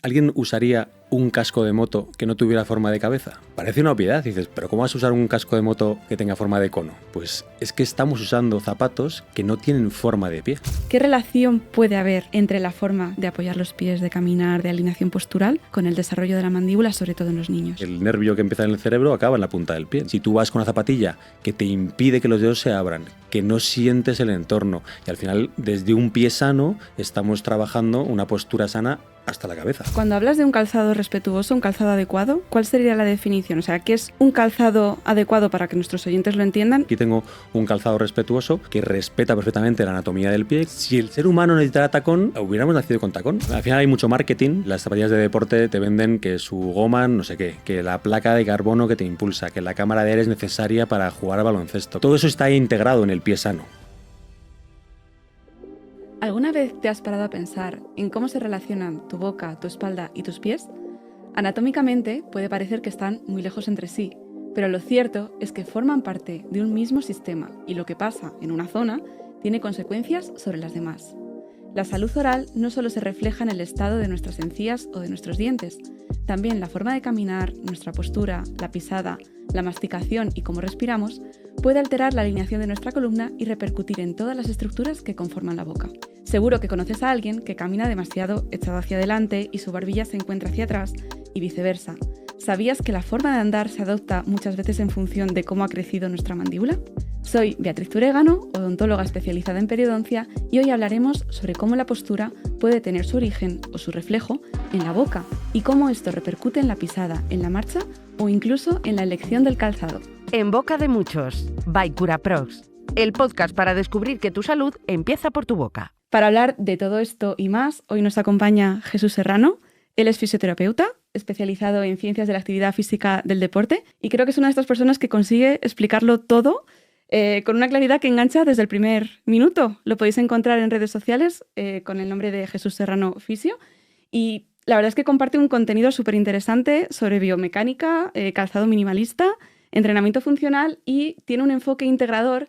¿alguien usaría un casco de moto que no tuviera forma de cabeza? Parece una obviedad, dices, pero ¿cómo vas a usar un casco de moto que tenga forma de cono? Pues es que estamos usando zapatos que no tienen forma de pie. ¿Qué relación puede haber entre la forma de apoyar los pies, de caminar, de alineación postural, con el desarrollo de la mandíbula, sobre todo en los niños? El nervio que empieza en el cerebro acaba en la punta del pie. Si tú vas con una zapatilla que te impide que los dedos se abran, que no sientes el entorno, y al final desde un pie sano estamos trabajando una postura sana hasta la cabeza. Cuando hablas de un calzado respetuoso, un calzado adecuado, ¿cuál sería la definición? O sea, ¿qué es un calzado adecuado para que nuestros oyentes lo entiendan? Aquí tengo un calzado respetuoso que respeta perfectamente la anatomía del pie. Si el ser humano necesitara tacón, hubiéramos nacido con tacón. Al final hay mucho marketing. Las zapatillas de deporte te venden que su goma, no sé qué, que la placa de carbono que te impulsa, que la cámara de aire es necesaria para jugar al baloncesto. Todo eso está integrado en el pie sano. ¿Alguna vez te has parado a pensar en cómo se relacionan tu boca, tu espalda y tus pies? Anatómicamente puede parecer que están muy lejos entre sí, pero lo cierto es que forman parte de un mismo sistema y lo que pasa en una zona tiene consecuencias sobre las demás. La salud oral no solo se refleja en el estado de nuestras encías o de nuestros dientes, también la forma de caminar, nuestra postura, la pisada, la masticación y cómo respiramos puede alterar la alineación de nuestra columna y repercutir en todas las estructuras que conforman la boca. Seguro que conoces a alguien que camina demasiado echado hacia adelante y su barbilla se encuentra hacia atrás y viceversa. ¿Sabías que la forma de andar se adopta muchas veces en función de cómo ha crecido nuestra mandíbula? Soy Beatriz Turegano, odontóloga especializada en periodoncia, y hoy hablaremos sobre cómo la postura puede tener su origen o su reflejo en la boca y cómo esto repercute en la pisada, en la marcha o incluso en la elección del calzado. En boca de muchos, by Curaprox, el podcast para descubrir que tu salud empieza por tu boca. Para hablar de todo esto y más, hoy nos acompaña Jesús Serrano. Él es fisioterapeuta, especializado en ciencias de la actividad física del deporte, y creo que es una de estas personas que consigue explicarlo todo con una claridad que engancha desde el primer minuto. Lo podéis encontrar en redes sociales con el nombre de Jesús Serrano Fisio, y la verdad es que comparte un contenido súper interesante sobre biomecánica, calzado minimalista, entrenamiento funcional, y tiene un enfoque integrador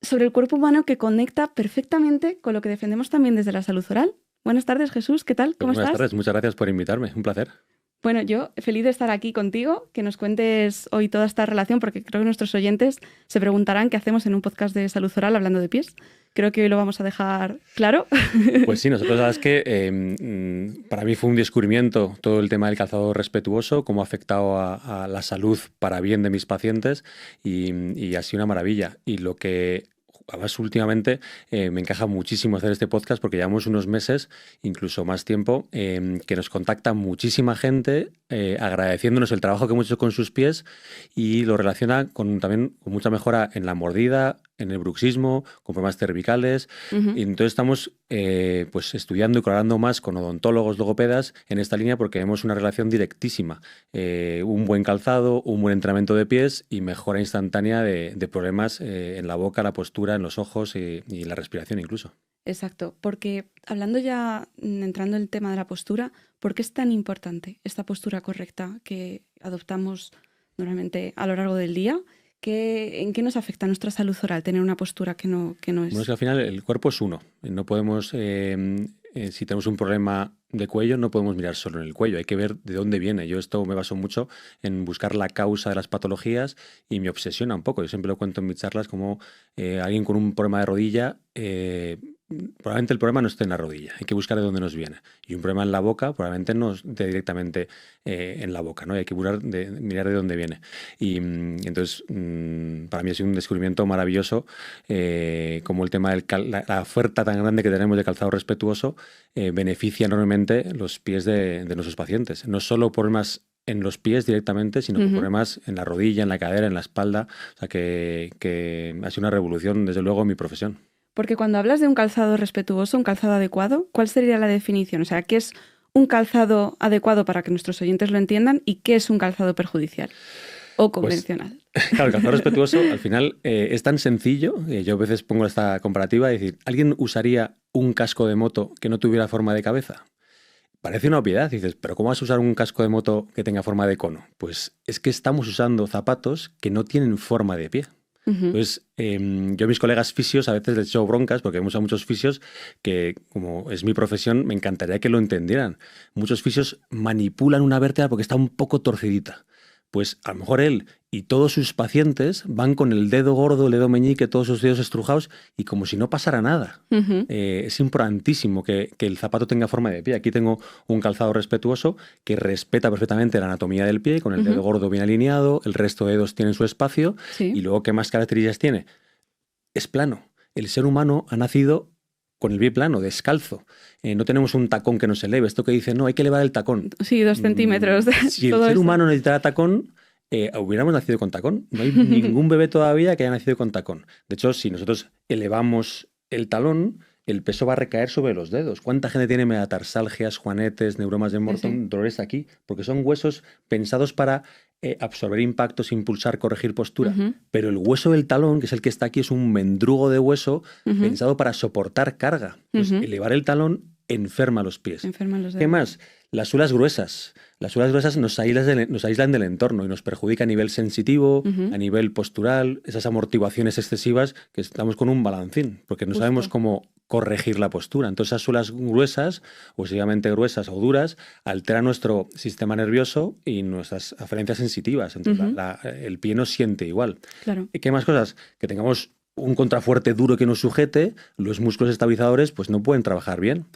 sobre el cuerpo humano que conecta perfectamente con lo que defendemos también desde la salud oral. Buenas tardes, Jesús, ¿qué tal? ¿Cómo estás? Buenas tardes, muchas gracias por invitarme, un placer. Bueno, yo feliz de estar aquí contigo, que nos cuentes hoy toda esta relación, porque creo que nuestros oyentes se preguntarán qué hacemos en un podcast de salud oral hablando de pies. Creo que hoy lo vamos a dejar claro. Pues sí, nosotros la verdad es que para mí fue un descubrimiento todo el tema del calzado respetuoso, cómo ha afectado a la salud para bien de mis pacientes, y ha sido una maravilla. Y lo que además últimamente me encaja muchísimo hacer este podcast porque llevamos unos meses, incluso más tiempo, que nos contacta muchísima gente agradeciéndonos el trabajo que hemos hecho con sus pies, y lo relaciona también con mucha mejora en la mordida, en el bruxismo, con problemas cervicales. Y entonces estamos pues estudiando y colaborando más con odontólogos, logopedas en esta línea, porque vemos una relación directísima. Un buen calzado, un buen entrenamiento de pies y mejora instantánea de problemas en la boca, la postura, en los ojos y la respiración incluso. Exacto, porque hablando ya, entrando en el tema de la postura, ¿por qué es tan importante esta postura correcta que adoptamos normalmente a lo largo del día? ¿En qué nos afecta a nuestra salud oral tener una postura que no es? Bueno, es que al final el cuerpo es uno. No podemos, si tenemos un problema de cuello, no podemos mirar solo en el cuello. Hay que ver de dónde viene. Yo esto me baso mucho en buscar la causa de las patologías y me obsesiona un poco. Yo siempre lo cuento en mis charlas como alguien con un problema de rodilla, probablemente el problema no esté en la rodilla. Hay que buscar de dónde nos viene. Y un problema en la boca probablemente no esté directamente en la boca, ¿no? Hay que mirar de dónde viene. Y entonces, para mí ha sido un descubrimiento maravilloso, como el tema de la oferta tan grande que tenemos de calzado respetuoso beneficia enormemente los pies de nuestros pacientes. No solo problemas en los pies directamente, sino con problemas en la rodilla, en la cadera, en la espalda. O sea que ha sido una revolución, desde luego, en mi profesión. Porque cuando hablas de un calzado respetuoso, un calzado adecuado, ¿cuál sería la definición? O sea, ¿qué es un calzado adecuado para que nuestros oyentes lo entiendan y qué es un calzado perjudicial o convencional? Pues, claro, el calzado respetuoso al final es tan sencillo. Yo a veces pongo esta comparativa, es decir, ¿alguien usaría un casco de moto que no tuviera forma de cabeza? Parece una obviedad, dices, pero ¿cómo vas a usar un casco de moto que tenga forma de cono? Pues es que estamos usando zapatos que no tienen forma de pie. Entonces, yo a mis colegas fisios a veces les echo broncas porque vemos a muchos fisios que, como es mi profesión, me encantaría que lo entendieran. Muchos fisios manipulan una vértebra porque está un poco torcidita. Pues a lo mejor él y todos sus pacientes van con el dedo gordo, el dedo meñique, todos sus dedos estrujados y como si no pasara nada. Es importantísimo que el zapato tenga forma de pie. Aquí tengo un calzado respetuoso que respeta perfectamente la anatomía del pie, con el dedo gordo bien alineado, el resto de dedos tienen su espacio. Y luego, ¿qué más características tiene? Es plano. El ser humano ha nacido con el pie plano, descalzo. No tenemos un tacón que nos eleve. Esto que dice, no, hay que elevar el tacón. Sí, 2 centímetros. Si el ser humano necesitara tacón, hubiéramos nacido con tacón. No hay ningún bebé todavía que haya nacido con tacón. De hecho, si nosotros elevamos el talón, el peso va a recaer sobre los dedos. ¿Cuánta gente tiene metatarsalgias, juanetes, neuromas de Morton, dolores aquí? Porque son huesos pensados para absorber impactos, impulsar, corregir postura. Pero el hueso del talón, que es el que está aquí, es un mendrugo de hueso pensado para soportar carga. Entonces, elevar el talón enferma los pies. Enferman los dedos. ¿Qué más? Las suelas gruesas. Las suelas gruesas nos aíslan del entorno y nos perjudica a nivel sensitivo, a nivel postural, esas amortiguaciones excesivas que estamos con un balancín, porque no sabemos cómo corregir la postura. Entonces esas suelas gruesas, o excesivamente gruesas o duras, alteran nuestro sistema nervioso y nuestras aferencias sensitivas. Entonces el pie no siente igual. Claro. ¿Y qué más cosas? Que tengamos un contrafuerte duro que nos sujete, los músculos estabilizadores pues no pueden trabajar bien.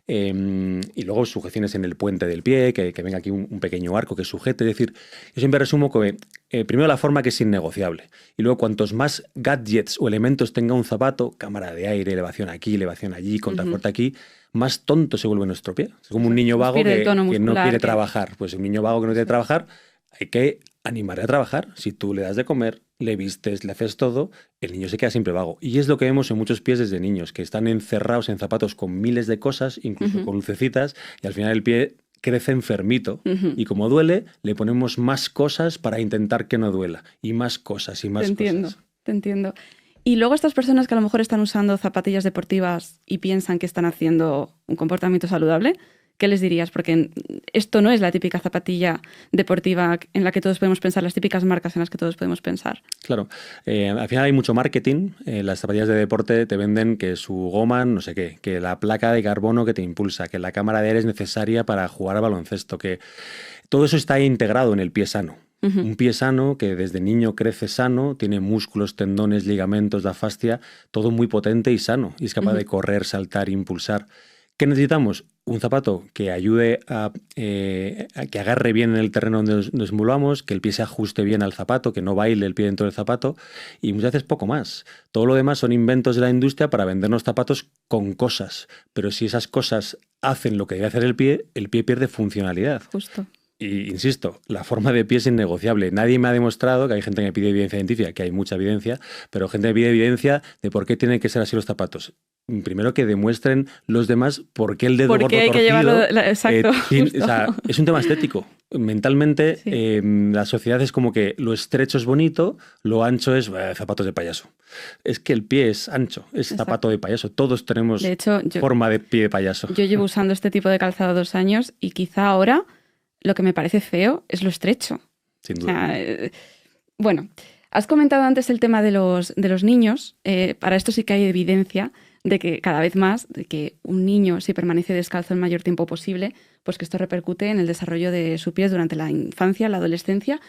Y luego sujeciones en el puente del pie, que venga aquí un pequeño arco que sujete. Es decir, yo siempre resumo que primero la forma, que es innegociable. Y luego cuantos más gadgets o elementos tenga un zapato, cámara de aire, elevación aquí, elevación allí, contrafuerte aquí, más tonto se vuelve nuestro pie. Es como un niño vago que no quiere trabajar. Pues un niño vago que no quiere trabajar, hay que animarle a trabajar. Si tú le das de comer, le vistes, le haces todo, el niño se queda siempre vago. Y es lo que vemos en muchos pies desde niños, que están encerrados en zapatos con miles de cosas, incluso con lucecitas, y al final el pie crece enfermito. Y como duele, le ponemos más cosas para intentar que no duela. Y más cosas, y más cosas. Te entiendo. Y luego estas personas que a lo mejor están usando zapatillas deportivas y piensan que están haciendo un comportamiento saludable, ¿qué les dirías? Porque esto no es la típica zapatilla deportiva en la que todos podemos pensar, las típicas marcas en las que todos podemos pensar. Claro. Al final hay mucho marketing. Las zapatillas de deporte te venden que su goma, no sé qué, que la placa de carbono que te impulsa, que la cámara de aire es necesaria para jugar al baloncesto, que todo eso está integrado en el pie sano. Un pie sano que desde niño crece sano, tiene músculos, tendones, ligamentos, la fascia, todo muy potente y sano. Y es capaz de correr, saltar, impulsar. ¿Qué necesitamos? Un zapato que ayude a que agarre bien en el terreno donde nos movamos, que el pie se ajuste bien al zapato, que no baile el pie dentro del zapato, y muchas veces poco más. Todo lo demás son inventos de la industria para vendernos zapatos con cosas. Pero si esas cosas hacen lo que debe hacer el pie pierde funcionalidad. Justo. Y insisto, la forma de pie es innegociable. Nadie me ha demostrado, que hay gente que pide evidencia científica, que hay mucha evidencia, pero gente que pide evidencia de por qué tienen que ser así los zapatos. Primero que demuestren los demás por qué el dedo gordo torcido. Porque hay que llevarlo. Exacto. O sea, es un tema estético. Mentalmente, la sociedad es como que lo estrecho es bonito, lo ancho es zapatos de payaso. Es que el pie es ancho, es zapato de payaso. Todos tenemos forma de pie de payaso. Yo llevo usando este tipo de calzado 2 años y quizá ahora lo que me parece feo es lo estrecho. Sin duda. Bueno, has comentado antes el tema de los niños. Para esto sí que hay evidencia de que cada vez más, de que un niño, si permanece descalzo el mayor tiempo posible, pues que esto repercute en el desarrollo de su pie durante la infancia, la adolescencia.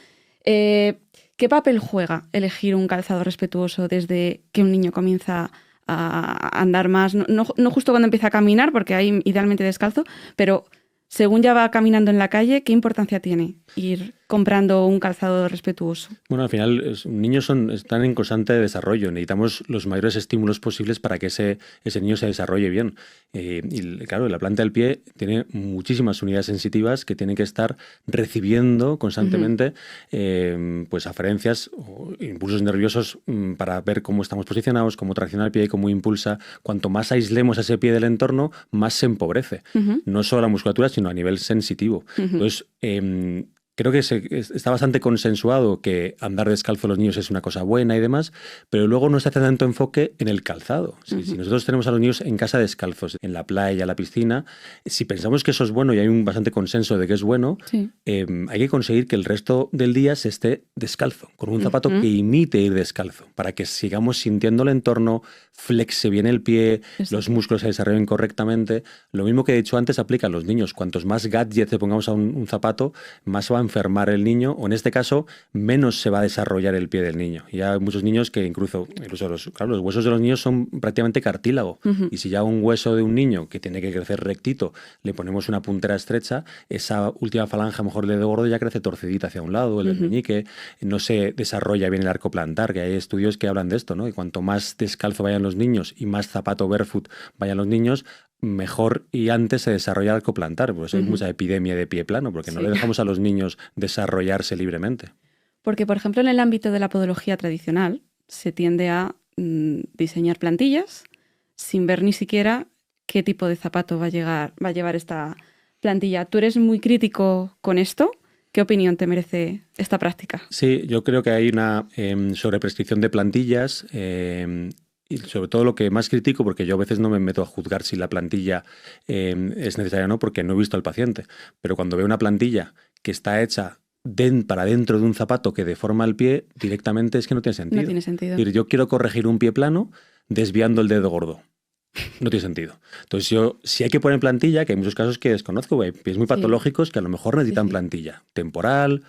¿Qué papel juega elegir un calzado respetuoso desde que un niño comienza a andar más? No justo cuando empieza a caminar, porque hay idealmente descalzo, pero según ya va caminando en la calle, ¿qué importancia tiene ir comprando un calzado respetuoso? Bueno, al final, los niños están en constante desarrollo. Necesitamos los mayores estímulos posibles para que ese niño se desarrolle bien. Y claro, la planta del pie tiene muchísimas unidades sensitivas que tienen que estar recibiendo constantemente pues aferencias o impulsos nerviosos para ver cómo estamos posicionados, cómo tracciona el pie, cómo impulsa. Cuanto más aislemos a ese pie del entorno, más se empobrece. No solo la musculatura, sino a nivel sensitivo. Entonces, creo que está bastante consensuado que andar descalzo los niños es una cosa buena y demás, pero luego no se hace tanto enfoque en el calzado. Si nosotros tenemos a los niños en casa descalzos, en la playa, en la piscina, si pensamos que eso es bueno y hay un bastante consenso de que es bueno, hay que conseguir que el resto del día se esté descalzo, con un zapato que imite ir descalzo, para que sigamos sintiendo el entorno, flexe bien el pie, los músculos se desarrollen correctamente. Lo mismo que he dicho antes aplica a los niños. Cuantos más gadgets le pongamos a un zapato, más se va a enfermar el niño, o en este caso, menos se va a desarrollar el pie del niño. Y hay muchos niños que incluso los huesos de los niños son prácticamente cartílago. Y si ya un hueso de un niño que tiene que crecer rectito, le ponemos una puntera estrecha, esa última falange, a lo mejor el dedo gordo, ya crece torcidita hacia un lado, el del meñique, no se desarrolla bien el arco plantar, que hay estudios que hablan de esto, ¿no? Y cuanto más descalzo vayan los niños y más zapato barefoot vayan los niños, mejor y antes se desarrolla el arco plantar. Por eso hay mucha epidemia de pie plano, porque no le dejamos a los niños desarrollarse libremente. Porque, por ejemplo, en el ámbito de la podología tradicional se tiende a diseñar plantillas sin ver ni siquiera qué tipo de zapato va a llevar esta plantilla. ¿Tú eres muy crítico con esto? ¿Qué opinión te merece esta práctica? Sí, yo creo que hay una sobreprescripción de plantillas y sobre todo lo que más critico, porque yo a veces no me meto a juzgar si la plantilla es necesaria o no, porque no he visto al paciente. Pero cuando veo una plantilla que está hecha para dentro de un zapato que deforma el pie, directamente es que no tiene sentido. No tiene sentido. Es decir, yo quiero corregir un pie plano desviando el dedo gordo. No tiene sentido. Entonces si hay que poner plantilla, que hay muchos casos que desconozco, hay pies muy patológicos que a lo mejor necesitan plantilla temporal.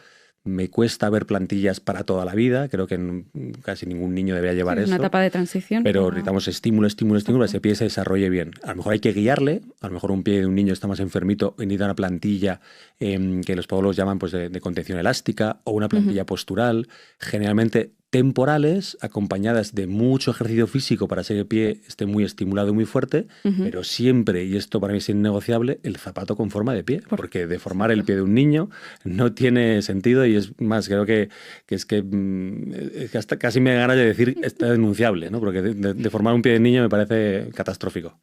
Me cuesta ver plantillas para toda la vida. Creo que casi ningún niño debería llevar eso. Una etapa de transición. Pero necesitamos estímulo, para que ese pie se desarrolle bien. A lo mejor hay que guiarle. A lo mejor un pie de un niño está más enfermito y necesita una plantilla que los podólogos llaman pues, de contención elástica, o una plantilla postural. Generalmente temporales, acompañadas de mucho ejercicio físico para que el pie esté muy estimulado y muy fuerte, pero siempre, y esto para mí es innegociable, el zapato con forma de pie, porque deformar el pie de un niño no tiene sentido, y es más, creo que hasta casi me da ganas de decir está denunciable, ¿no? Porque deformar un pie de niño me parece catastrófico.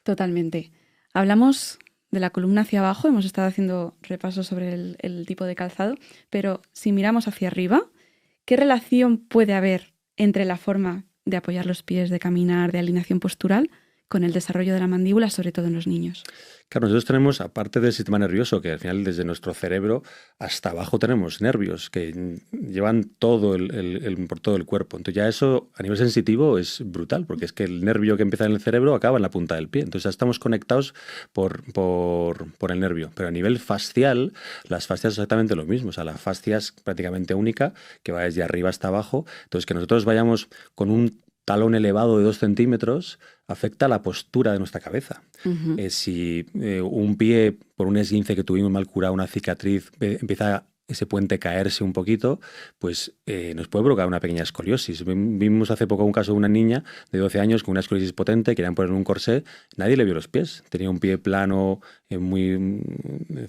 Totalmente. Hablamos de la columna hacia abajo, hemos estado haciendo repasos sobre el tipo de calzado, pero si miramos hacia arriba, ¿qué relación puede haber entre la forma de apoyar los pies, de caminar, de alineación postural, con el desarrollo de la mandíbula, sobre todo en los niños? Claro, nosotros tenemos, aparte del sistema nervioso, que al final desde nuestro cerebro hasta abajo tenemos nervios que llevan todo por todo el cuerpo. Entonces ya eso a nivel sensitivo es brutal, porque es que el nervio que empieza en el cerebro acaba en la punta del pie. Entonces ya estamos conectados por el nervio. Pero a nivel fascial, las fascias es exactamente lo mismo. O sea, la fascia es prácticamente única, que va desde arriba hasta abajo. Entonces que nosotros vayamos con un talón elevado de 2 centímetros afecta a la postura de nuestra cabeza. Si un pie, por un esguince que tuvimos mal curado, una cicatriz, empieza ese puente caerse un poquito, pues nos puede provocar una pequeña escoliosis. Vimos hace poco un caso de una niña de 12 años con una escoliosis potente, querían poner un corsé, nadie le vio los pies. Tenía un pie plano, muy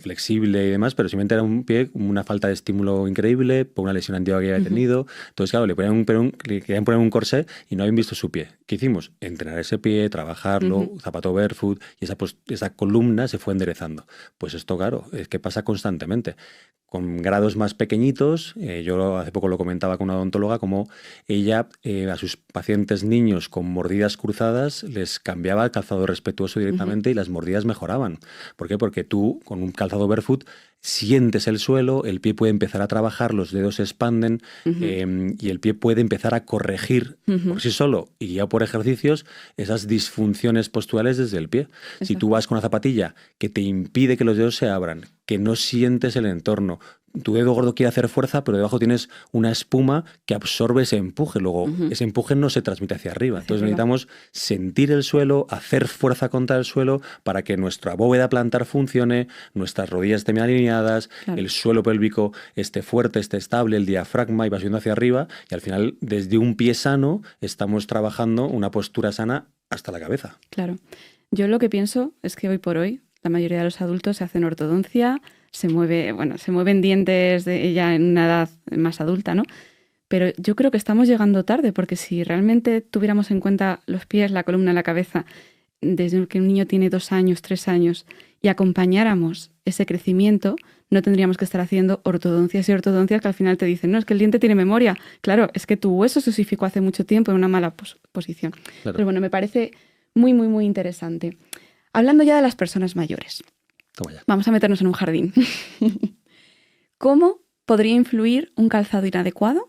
flexible y demás, pero simplemente era un pie con una falta de estímulo increíble por una lesión antigua que había tenido. Entonces, claro, le querían poner un corsé y no habían visto su pie. ¿Qué hicimos? Entrenar ese pie, trabajarlo, zapato barefoot, y esa columna se fue enderezando. Pues esto, claro, es que pasa constantemente. Con grados más pequeñitos, yo hace poco lo comentaba con una odontóloga, como ella a sus pacientes niños con mordidas cruzadas les cambiaba el calzado respetuoso directamente y las mordidas mejoraban. ¿Por qué? Porque tú con un calzado barefoot sientes el suelo, el pie puede empezar a trabajar, los dedos se expanden y el pie puede empezar a corregir por sí solo y ya por ejercicios esas disfunciones posturales desde el pie. Exacto. Si tú vas con una zapatilla que te impide que los dedos se abran, que no sientes el entorno, tu dedo gordo quiere hacer fuerza, pero debajo tienes una espuma que absorbe ese empuje. Luego, ese empuje no se transmite hacia arriba. Entonces necesitamos sentir el suelo, hacer fuerza contra el suelo para que nuestra bóveda plantar funcione, nuestras rodillas estén bien alineadas, el suelo pélvico esté fuerte, esté estable, el diafragma y va subiendo hacia arriba. Y al final, desde un pie sano, estamos trabajando una postura sana hasta la cabeza. Claro. Yo lo que pienso es que hoy por hoy la mayoría de los adultos se hacen ortodoncia, se mueven dientes ya en una edad más adulta, ¿no? Pero yo creo que estamos llegando tarde, porque si realmente tuviéramos en cuenta los pies, la columna, la cabeza, desde que un niño tiene 2 años, 3 años, y acompañáramos ese crecimiento, no tendríamos que estar haciendo ortodoncias y ortodoncias que al final te dicen, no, es que el diente tiene memoria. Claro, es que tu hueso se osificó hace mucho tiempo en una mala posición. Claro. Pero bueno, me parece muy, muy, muy interesante. Hablando ya de las personas mayores, Toma ya. vamos a meternos en un jardín. ¿Cómo podría influir un calzado inadecuado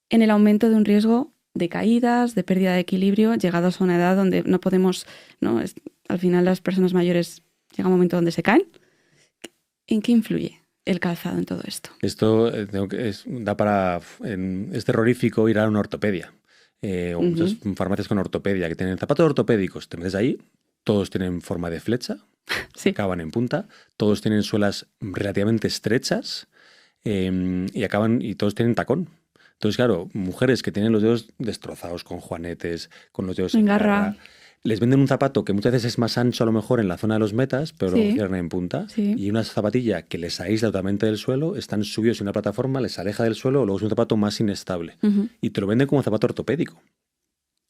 en el aumento de un riesgo de caídas, de pérdida de equilibrio, llegados a una edad donde no podemos, ¿no? Al final las personas mayores llega un momento donde se caen? ¿En qué influye el calzado en todo esto? Esto da para... es terrorífico ir a una ortopedia. O muchas farmacias con ortopedia que tienen zapatos ortopédicos. Te metes ahí, todos tienen forma de flecha, Sí. acaban en punta, todos tienen suelas relativamente estrechas y todos tienen tacón. Entonces, claro, mujeres que tienen los dedos destrozados con juanetes, con los dedos en garra, les venden un zapato que muchas veces es más ancho a lo mejor en la zona de los metas, pero luego cierran en punta, y una zapatilla que les aísla totalmente del suelo, están subidos en una plataforma, les aleja del suelo, luego es un zapato más inestable. Y te lo venden como zapato ortopédico.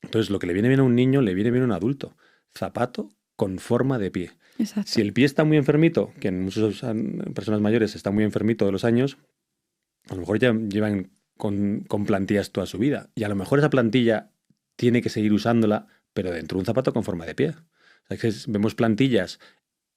Entonces, lo que le viene bien a un niño, le viene bien a un adulto. Zapato con forma de pie. Exacto. Si el pie está muy enfermito, que en muchas personas mayores está muy enfermito de los años, a lo mejor ya llevan con plantillas toda su vida. Y a lo mejor esa plantilla tiene que seguir usándola, pero dentro de un zapato con forma de pie. O sea, que vemos plantillas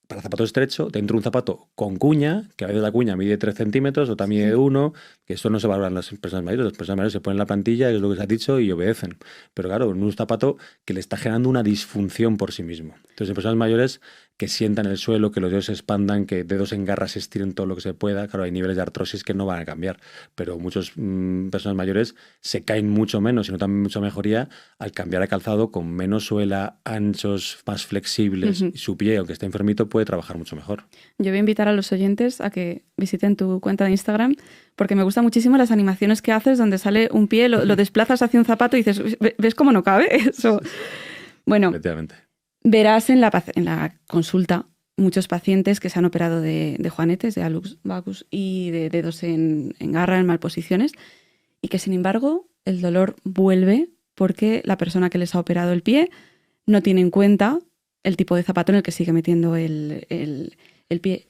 para zapato estrecho, dentro de un zapato con cuña, que a veces la cuña mide 3 centímetros, otra mide 1, que eso no se valora en las personas mayores. Las personas mayores se ponen la plantilla, es lo que se ha dicho, y obedecen. Pero claro, en un zapato que le está generando una disfunción por sí mismo. Entonces, en personas mayores que sientan el suelo, que los dedos se expandan, que dedos en garra se estiren todo lo que se pueda. Claro, hay niveles de artrosis que no van a cambiar, pero muchas personas mayores se caen mucho menos y notan mucha mejoría al cambiar a calzado con menos suela, anchos, más flexibles. Y su pie, aunque esté enfermito, puede trabajar mucho mejor. Yo voy a invitar a los oyentes a que visiten tu cuenta de Instagram, porque me gustan muchísimo las animaciones que haces donde sale un pie, lo desplazas hacia un zapato y dices, ¿ves cómo no cabe eso? Bueno, efectivamente. Verás en la consulta muchos pacientes que se han operado de juanetes, de hallux valgus y de dedos en garra, en malposiciones, y que sin embargo el dolor vuelve porque la persona que les ha operado el pie no tiene en cuenta el tipo de zapato en el que sigue metiendo el pie.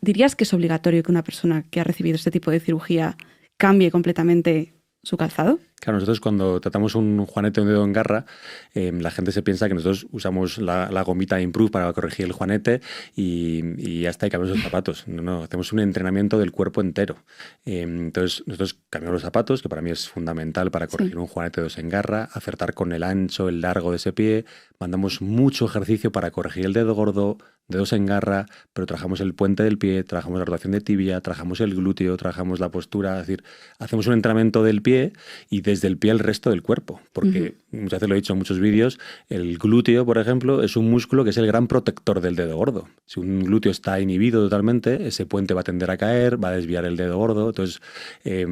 ¿Dirías que es obligatorio que una persona que ha recibido este tipo de cirugía cambie completamente su calzado? Claro, nosotros cuando tratamos un juanete o un dedo en garra, la gente se piensa que nosotros usamos la gomita Improve para corregir el juanete y ya está, y cambiamos los zapatos. No, hacemos un entrenamiento del cuerpo entero. Entonces, nosotros cambiamos los zapatos, que para mí es fundamental para corregir un juanete o dedos en garra, acertar con el ancho, el largo de ese pie. Mandamos mucho ejercicio para corregir el dedo gordo, dedos en garra, pero trabajamos el puente del pie, trabajamos la rotación de tibia, trabajamos el glúteo, trabajamos la postura, es decir, hacemos un entrenamiento del pie y desde el pie al resto del cuerpo, porque muchas veces lo he dicho en muchos vídeos, el glúteo, por ejemplo, es un músculo que es el gran protector del dedo gordo. Si un glúteo está inhibido totalmente, ese puente va a tender a caer, va a desviar el dedo gordo. Entonces,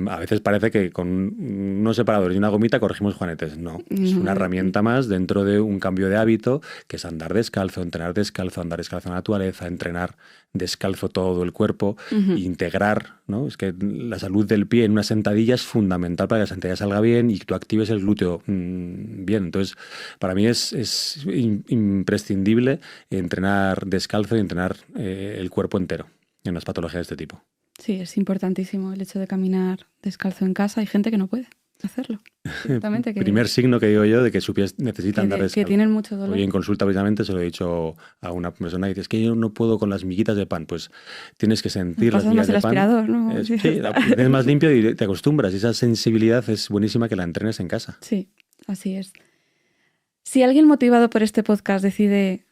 a veces parece que con unos separadores y una gomita corregimos juanetes. No, es una herramienta más dentro de un cambio de hábito, que es andar descalzo, entrenar descalzo, andar descalzo en la naturaleza, entrenar descalzo todo el cuerpo, integrar, ¿no? Es que la salud del pie en una sentadilla es fundamental para que la sentadilla salga bien y que tú actives el glúteo bien. Entonces, para mí es imprescindible entrenar descalzo y entrenar el cuerpo entero en las patologías de este tipo. Sí, es importantísimo el hecho de caminar descalzo en casa. Hay gente que no puede hacerlo. Exactamente. Primer signo que digo yo de que su pie necesita andar descalzo. Que tienen mucho dolor. Hoy en consulta precisamente se lo he dicho a una persona que dice, es que yo no puedo con las miguitas de pan. Pues tienes que sentir las migas de pan. Aspirador, ¿no? Sí, lo tienes más limpio y te acostumbras. Y esa sensibilidad es buenísima que la entrenes en casa. Sí, así es. Si alguien motivado por este podcast decide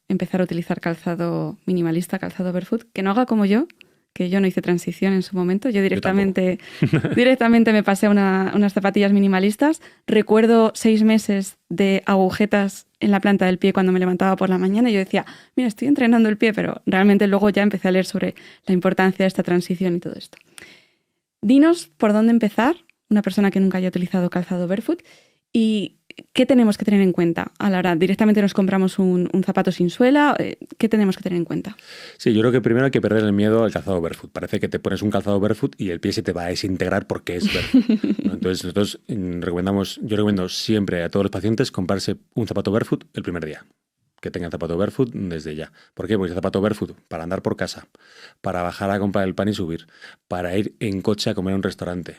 empezar a utilizar calzado minimalista, calzado barefoot, que no haga como yo, que yo no hice transición en su momento. Yo directamente me pasé a unas zapatillas minimalistas. Recuerdo 6 meses de agujetas en la planta del pie cuando me levantaba por la mañana y yo decía, mira, estoy entrenando el pie, pero realmente luego ya empecé a leer sobre la importancia de esta transición y todo esto. Dinos por dónde empezar, una persona que nunca haya utilizado calzado barefoot, y ¿qué tenemos que tener en cuenta a la hora? ¿Directamente nos compramos un zapato sin suela? ¿Qué tenemos que tener en cuenta? Sí, yo creo que primero hay que perder el miedo al calzado barefoot. Parece que te pones un calzado barefoot y el pie se te va a desintegrar porque es barefoot, ¿no? Entonces nosotros yo recomiendo siempre a todos los pacientes comprarse un zapato barefoot el primer día. que tengan zapato barefoot desde ya. ¿Por qué? Porque ese zapato barefoot para andar por casa, para bajar a comprar el pan y subir, para ir en coche a comer a un restaurante.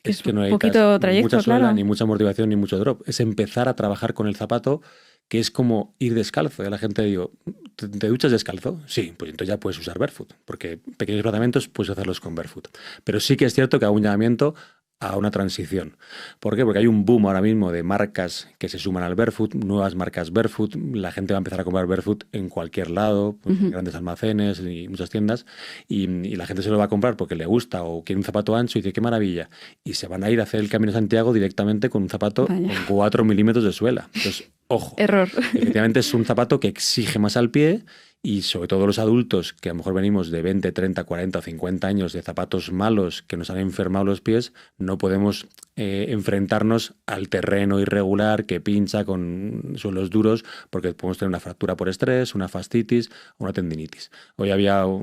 Es que no un hay poquito trayecto, mucha suela, claro. ni mucha amortiguación, ni mucho drop. Es empezar a trabajar con el zapato, que es como ir descalzo. Y a la gente digo, ¿te duchas descalzo? Sí, pues entonces ya puedes usar barefoot, porque pequeños desplazamientos puedes hacerlos con barefoot. Pero sí que es cierto que hago un llamamiento a una transición. ¿Por qué? Porque hay un boom ahora mismo de marcas que se suman al barefoot, nuevas marcas barefoot. La gente va a empezar a comprar barefoot en cualquier lado, pues, en grandes almacenes y muchas tiendas, y la gente se lo va a comprar porque le gusta o quiere un zapato ancho y dice, qué maravilla. Y se van a ir a hacer el Camino de Santiago directamente con un zapato con 4 milímetros de suela. Entonces, ojo. Error. Efectivamente es un zapato que exige más al pie. Y sobre todo los adultos, que a lo mejor venimos de 20, 30, 40 o 50 años de zapatos malos que nos han enfermado los pies, no podemos enfrentarnos al terreno irregular que pincha con suelos duros, porque podemos tener una fractura por estrés, una fascitis o una tendinitis. Hoy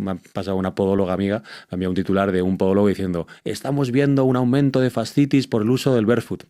me ha pasado una podóloga amiga, me envió un titular de un podólogo diciendo, estamos viendo un aumento de fascitis por el uso del barefoot.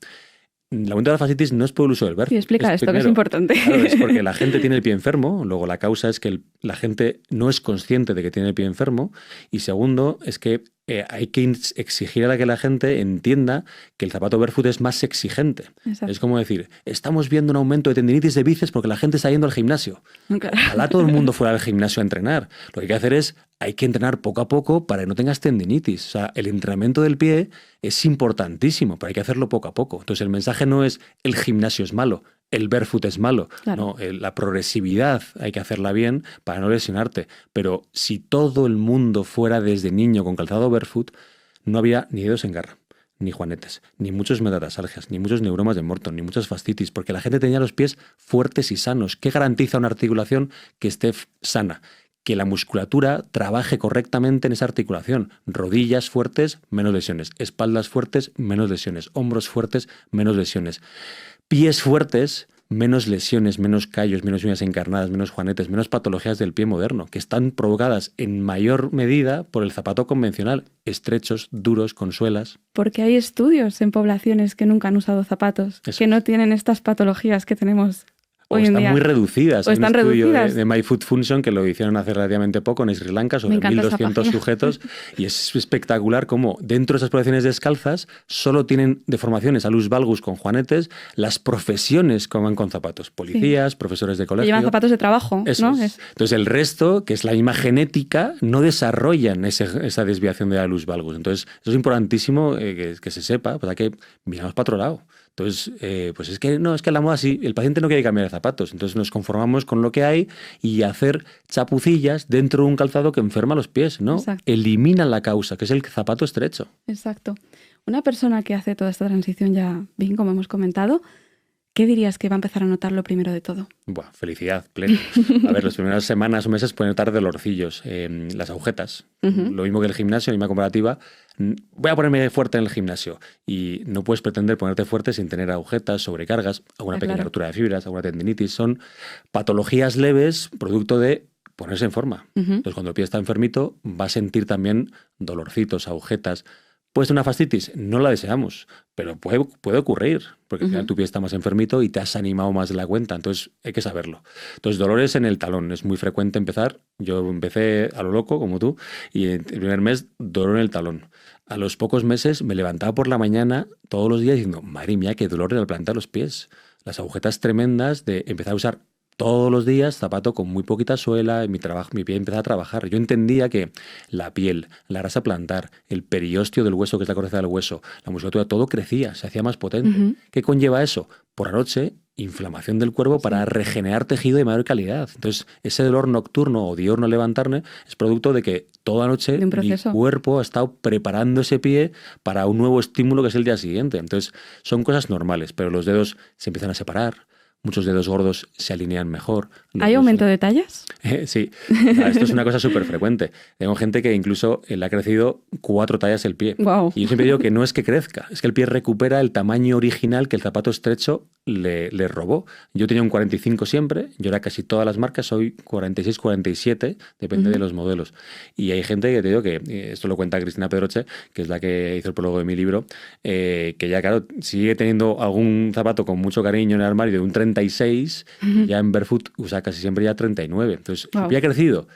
El aumento de la fascitis no es por el uso del barefoot. Sí, explica esto, que es importante. Claro, es porque la gente tiene el pie enfermo. Luego, la causa es que la gente no es consciente de que tiene el pie enfermo. Y segundo, es que hay que exigir a que la gente entienda que el zapato barefoot es más exigente. Exacto. Es como decir, estamos viendo un aumento de tendinitis de bíceps porque la gente está yendo al gimnasio. Claro. Ojalá todo el mundo fuera al gimnasio a entrenar. Lo que hay que hacer es, hay que entrenar poco a poco para que no tengas tendinitis. O sea, el entrenamiento del pie es importantísimo, pero hay que hacerlo poco a poco. Entonces, el mensaje no es el gimnasio es malo, el barefoot es malo. Claro. No, la progresividad hay que hacerla bien para no lesionarte. Pero si todo el mundo fuera desde niño con calzado barefoot, no había ni dedos en garra, ni juanetes, ni muchos metatarsálgicas, ni muchos neuromas de Morton, ni muchas fascitis, porque la gente tenía los pies fuertes y sanos. ¿Qué garantiza una articulación que esté sana? Que la musculatura trabaje correctamente en esa articulación. Rodillas fuertes, menos lesiones. Espaldas fuertes, menos lesiones. Hombros fuertes, menos lesiones. Pies fuertes, menos lesiones, menos callos, menos uñas encarnadas, menos juanetes, menos patologías del pie moderno, que están provocadas en mayor medida por el zapato convencional, estrechos, duros, con suelas. Porque hay estudios en poblaciones que nunca han usado zapatos, que no tienen estas patologías que tenemos hoy en día. O están muy reducidas. O están Hay un estudio reducidas. de My Foot Function que lo hicieron hace relativamente poco en Sri Lanka sobre 1.200 sujetos y es espectacular cómo dentro de esas poblaciones descalzas solo tienen deformaciones alus valgus con juanetes las profesiones que van con zapatos. Policías, profesores de colegio. Llevan zapatos de trabajo, Eso ¿no? es. Entonces el resto, que es la misma genética, no desarrollan esa desviación de alus valgus. Entonces eso es importantísimo que se sepa, pues hay que mirarnos para otro lado. Entonces, pues es que la moda sí, el paciente no quiere cambiar de zapatos, entonces nos conformamos con lo que hay y hacer chapucillas dentro de un calzado que enferma los pies, ¿no? Exacto. Elimina la causa, que es el zapato estrecho. Exacto. Una persona que hace toda esta transición ya bien, como hemos comentado, ¿qué dirías que va a empezar a notar lo primero de todo? Buah, felicidad plena. A ver, las primeras semanas o meses pueden notar dolorcillos, las agujetas. Lo mismo que el gimnasio, en la misma comparativa. Voy a ponerme fuerte en el gimnasio y no puedes pretender ponerte fuerte sin tener agujetas, sobrecargas, alguna pequeña rotura de fibras, alguna tendinitis. Son patologías leves producto de ponerse en forma. Entonces, cuando el pie está enfermito, va a sentir también dolorcitos, agujetas. ¿Puede ser una fascitis? No la deseamos, pero puede ocurrir, porque al final tu pie está más enfermito y te has animado más de la cuenta, entonces hay que saberlo. Entonces, dolores en el talón, es muy frecuente empezar. Yo empecé a lo loco, como tú, y el primer mes, dolor en el talón. A los pocos meses me levantaba por la mañana todos los días diciendo, madre mía, qué dolor al plantar los pies. Las agujetas tremendas de empezar a usar todos los días zapato con muy poquita suela, mi pie empezaba a trabajar. Yo entendía que la piel, la grasa plantar, el periósteo del hueso, que es la corteza del hueso, la musculatura, todo crecía, se hacía más potente. ¿Qué conlleva eso? Por la noche, inflamación del cuerpo para regenerar tejido de mayor calidad. Entonces, ese dolor nocturno o diurno al levantarme es producto de que toda noche mi cuerpo ha estado preparando ese pie para un nuevo estímulo que es el día siguiente. Entonces, son cosas normales, pero los dedos se empiezan a separar. Muchos dedos gordos se alinean mejor. ¿Hay aumento de tallas? Sí, esto es una cosa súper frecuente. Tengo gente que incluso le ha crecido 4 tallas el pie. Wow. Y yo siempre digo que no es que crezca, es que el pie recupera el tamaño original que el zapato estrecho le robó. Yo tenía un 45 siempre, yo era casi todas las marcas, soy 46, 47, depende de los modelos. Y hay gente que te digo que, esto lo cuenta Cristina Pedroche, que es la que hizo el prólogo de mi libro, que ya, claro, sigue teniendo algún zapato con mucho cariño en el armario de un 30 36, ya en barefoot usa casi siempre ya 39. Entonces, el pie ha crecido,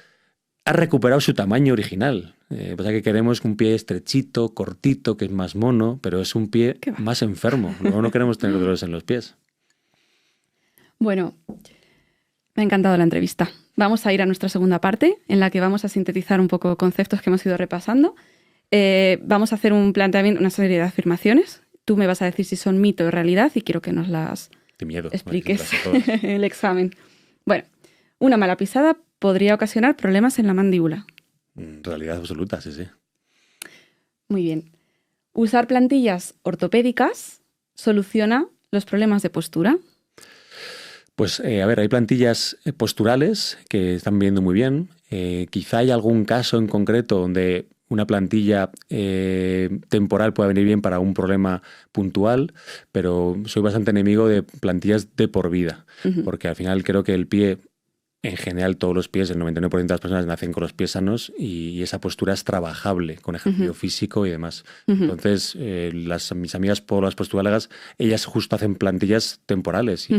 ha recuperado su tamaño original. Pasa que queremos un pie estrechito, cortito, que es más mono, pero es un pie más enfermo. Luego no queremos tener dolores en los pies. Bueno, me ha encantado la entrevista. Vamos a ir a nuestra segunda parte, en la que vamos a sintetizar un poco conceptos que hemos ido repasando. Vamos a hacer un planteamiento, una serie de afirmaciones. Tú me vas a decir si son mito o realidad y quiero que nos las expliques el examen. Bueno, una mala pisada podría ocasionar problemas en la mandíbula. Realidad absoluta, sí. Muy bien. Usar plantillas ortopédicas soluciona los problemas de postura. Pues, a ver, hay plantillas posturales que están viendo muy bien. Quizá hay algún caso en concreto donde una plantilla temporal pueda venir bien para un problema puntual, pero soy bastante enemigo de plantillas de por vida, porque al final creo que el pie, en general todos los pies, el 99% de las personas nacen con los pies sanos y esa postura es trabajable con ejercicio físico y demás. Entonces, mis amigas las posturólogas, ellas justo hacen plantillas temporales y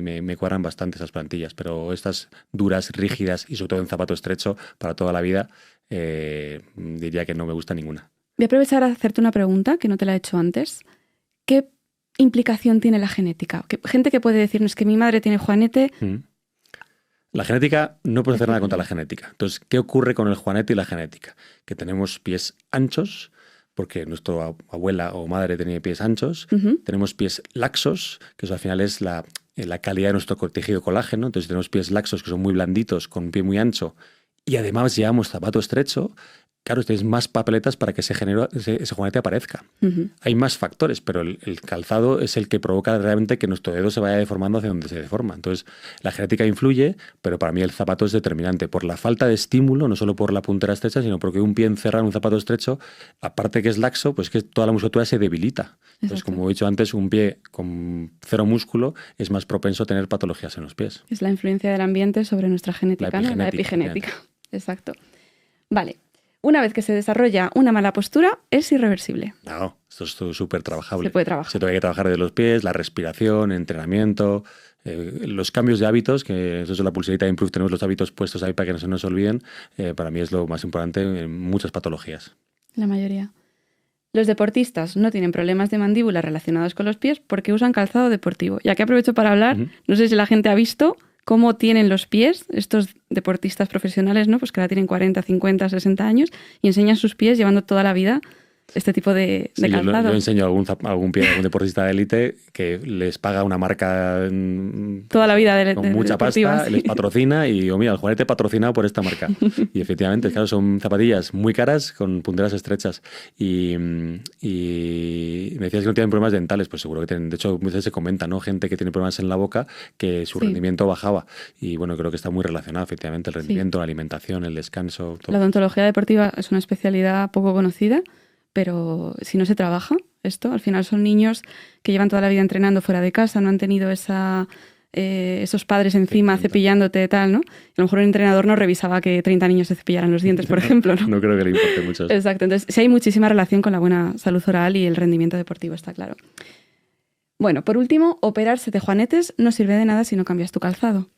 me cuadran bastante esas plantillas, pero estas duras, rígidas y sobre todo en zapato estrecho para toda la vida, diría que no me gusta ninguna. Voy a aprovechar a hacerte una pregunta que no te la he hecho antes. ¿Qué implicación tiene la genética? Gente que puede decirnos que mi madre tiene juanete. La genética, no puedo hacer nada contra la genética. Entonces, ¿qué ocurre con el juanete y la genética? Que tenemos pies anchos, porque nuestra abuela o madre tenía pies anchos. Tenemos pies laxos, que eso al final es la calidad de nuestro tejido colágeno. Entonces, tenemos pies laxos que son muy blanditos, con un pie muy ancho, y además llevamos zapato estrecho. Claro, tenéis más papeletas para que ese juanete aparezca. Hay más factores, pero el calzado es el que provoca realmente que nuestro dedo se vaya deformando hacia donde se deforma. Entonces, la genética influye, pero para mí el zapato es determinante. Por la falta de estímulo, no solo por la puntera estrecha, sino porque un pie encerrado en un zapato estrecho, aparte que es laxo, pues que toda la musculatura se debilita. Entonces, como he dicho antes, un pie con cero músculo es más propenso a tener patologías en los pies. Es la influencia del ambiente sobre nuestra genética, ¿no? La epigenética. Exacto. Vale. Una vez que se desarrolla una mala postura, es irreversible. No, esto es súper trabajable. Se puede trabajar. Se tiene que trabajar de los pies, la respiración, entrenamiento, los cambios de hábitos, que eso es la pulserita de Improve, tenemos los hábitos puestos ahí para que no se nos olviden. Para mí es lo más importante en muchas patologías. La mayoría. Los deportistas no tienen problemas de mandíbula relacionados con los pies porque usan calzado deportivo. Y aquí aprovecho para hablar, no sé si la gente ha visto cómo tienen los pies estos deportistas profesionales, ¿no? Pues que ahora tienen 40, 50, 60 años y enseñan sus pies llevando toda la vida este tipo de calzado. Yo enseño a algún deportista de élite que les paga una marca toda la vida con mucha pasta, les patrocina y digo, mira, el juanete patrocinado por esta marca. Y efectivamente, claro, son zapatillas muy caras con punteras estrechas. Y me decías que no tienen problemas dentales, pues seguro que tienen. De hecho, muchas veces se comenta, ¿no? Gente que tiene problemas en la boca, que su rendimiento bajaba. Y bueno, creo que está muy relacionado, efectivamente, el rendimiento, la alimentación, el descanso. Todo. La odontología deportiva es una especialidad poco conocida, pero si no se trabaja esto, al final son niños que llevan toda la vida entrenando fuera de casa, no han tenido esos padres encima cepillándote tal, ¿no? A lo mejor un entrenador no revisaba que 30 niños se cepillaran los dientes, por ejemplo, ¿no? No creo que le importe mucho. Exacto, entonces sí hay muchísima relación con la buena salud oral y el rendimiento deportivo, está claro. Bueno, por último, operarse de juanetes no sirve de nada si no cambias tu calzado.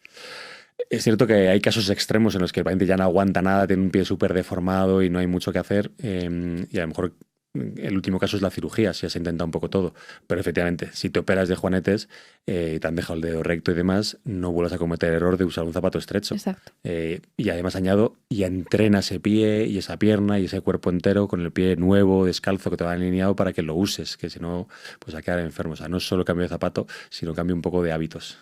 Es cierto que hay casos extremos en los que el paciente ya no aguanta nada, tiene un pie súper deformado y no hay mucho que hacer. Y a lo mejor el último caso es la cirugía, si se intenta un poco todo. Pero efectivamente, si te operas de juanetes y te han dejado el dedo recto y demás, no vuelvas a cometer el error de usar un zapato estrecho. Exacto. Y además añado, y entrena ese pie y esa pierna y ese cuerpo entero con el pie nuevo, descalzo, que te va alineado para que lo uses, que si no, pues a quedar enfermo. O sea, no es solo cambio de zapato, sino cambio un poco de hábitos.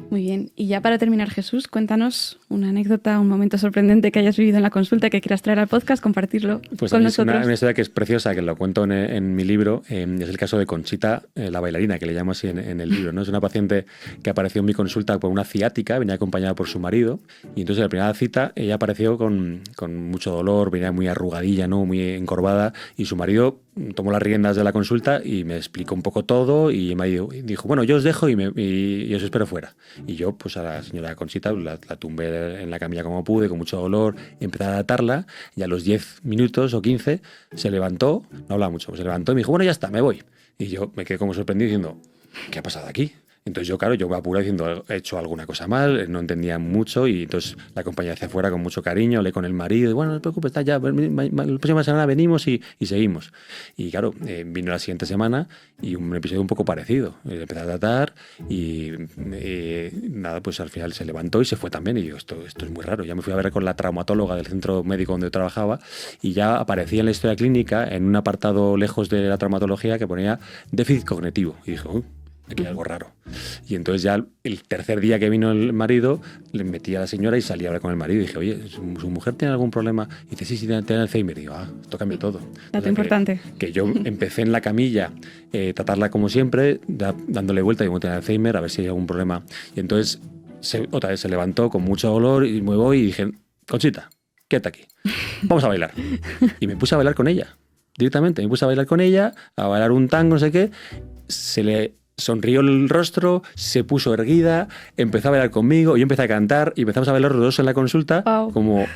Muy bien. Y ya para terminar, Jesús, cuéntanos una anécdota, un momento sorprendente que hayas vivido en la consulta que quieras traer al podcast, compartirlo pues con nosotros. Una historia que es preciosa, que lo cuento en mi libro, es el caso de Conchita, la bailarina, que le llamo así en el libro, ¿no? Es una paciente que apareció en mi consulta por una ciática, venía acompañada por su marido, y entonces en la primera cita ella apareció con mucho dolor, venía muy arrugadilla, ¿no? Muy encorvada, y su marido tomó las riendas de la consulta y me explicó un poco todo y me dijo, bueno, yo os dejo y os espero fuera. Y yo, pues a la señora Conchita la tumbé en la camilla como pude, con mucho dolor, empecé a atarla y a los 10 minutos o 15 se levantó, no hablaba mucho, se levantó y me dijo, bueno, ya está, me voy. Y yo me quedé como sorprendido diciendo, ¿qué ha pasado aquí? Entonces yo, claro, yo me apuré diciendo, he hecho alguna cosa mal, no entendía mucho y entonces la acompañé hacia afuera con mucho cariño, hablé con el marido y bueno, no te preocupes, está ya, la próxima semana venimos y seguimos. Y claro, vino la siguiente semana y un episodio un poco parecido. Empecé a tratar y nada, pues al final se levantó y se fue también y digo, esto es muy raro. Ya me fui a ver con la traumatóloga del centro médico donde trabajaba y ya aparecía en la historia clínica en un apartado lejos de la traumatología que ponía déficit cognitivo. Y dije, aquí hay algo raro. Y entonces ya el tercer día que vino el marido, le metí a la señora y salí a hablar con el marido y dije, oye, ¿su mujer tiene algún problema? Y dice, sí, tiene Alzheimer. Y digo, esto cambia todo. Dato importante. Que yo empecé en la camilla, tratarla como siempre, dándole vuelta, digo, tiene Alzheimer, a ver si hay algún problema. Y entonces otra vez se levantó con mucho dolor y me voy y dije, Conchita, quédate aquí, vamos a bailar. Y me puse a bailar con ella. Directamente, me puse a bailar con ella, a bailar un tango, no sé qué. Se le sonrió el rostro, se puso erguida, empezó a bailar conmigo, yo empecé a cantar y empezamos a bailar los dos en la consulta,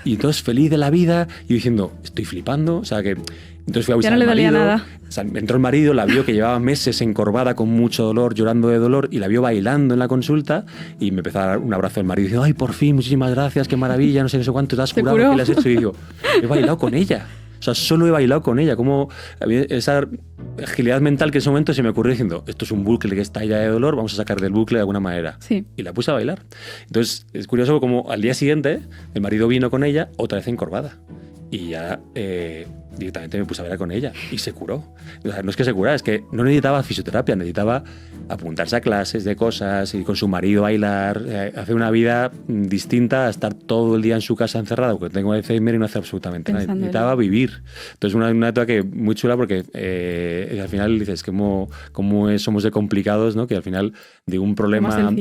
y entonces feliz de la vida y diciendo, estoy flipando, o sea que... Entonces fui a avisar al marido, nada. O sea, entró el marido, la vio que llevaba meses encorvada con mucho dolor, llorando de dolor, y la vio bailando en la consulta y me empezó a dar un abrazo al marido y dice, ay, por fin, muchísimas gracias, qué maravilla, no sé cuánto, te has curado, ¿qué le has hecho? Y digo, he bailado con ella. O sea, solo he bailado con ella. Como esa agilidad mental que en ese momento se me ocurrió diciendo, esto es un bucle que está ya de dolor, vamos a sacar del bucle de alguna manera. Sí. Y la puse a bailar. Entonces, es curioso como al día siguiente el marido vino con ella otra vez encorvada. Y ya directamente me puse a bailar con ella y se curó. O sea, no es que se curara, es que no necesitaba fisioterapia, necesitaba apuntarse a clases de cosas y con su marido bailar, hacer una vida distinta a estar todo el día en su casa encerrado, porque tengo Alzheimer y no hace absolutamente nada. Necesitaba vivir. Entonces una etapa que muy chula porque al final dices cómo somos de complicados, ¿no? Que al final de un problema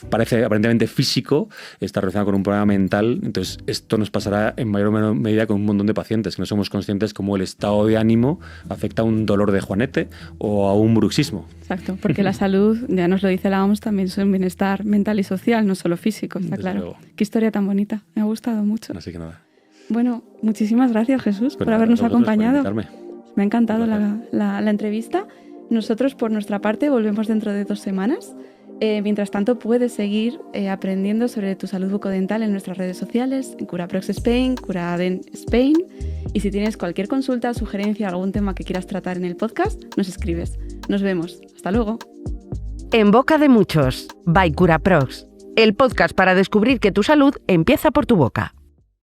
parece aparentemente físico está relacionado con un problema mental. Entonces esto nos pasará en mayor o menor medida con un montón de pacientes que no somos conscientes cómo el estado de ánimo afecta a un dolor de juanete o a un bruxismo. Exacto, porque la salud, ya nos lo dice la OMS, también es un bienestar mental y social, no solo físico, está claro. Luego. Qué historia tan bonita, me ha gustado mucho. Así que nada. Bueno, muchísimas gracias, Jesús, por habernos acompañado. Me ha encantado la entrevista. Nosotros, por nuestra parte, volvemos dentro de 2 semanas. Mientras tanto, puedes seguir aprendiendo sobre tu salud bucodental en nuestras redes sociales, en Curaprox Spain, Curaden Spain. Y si tienes cualquier consulta, sugerencia, algún tema que quieras tratar en el podcast, nos escribes. Nos vemos. Hasta luego. En boca de muchos, by Curaprox, el podcast para descubrir que tu salud empieza por tu boca.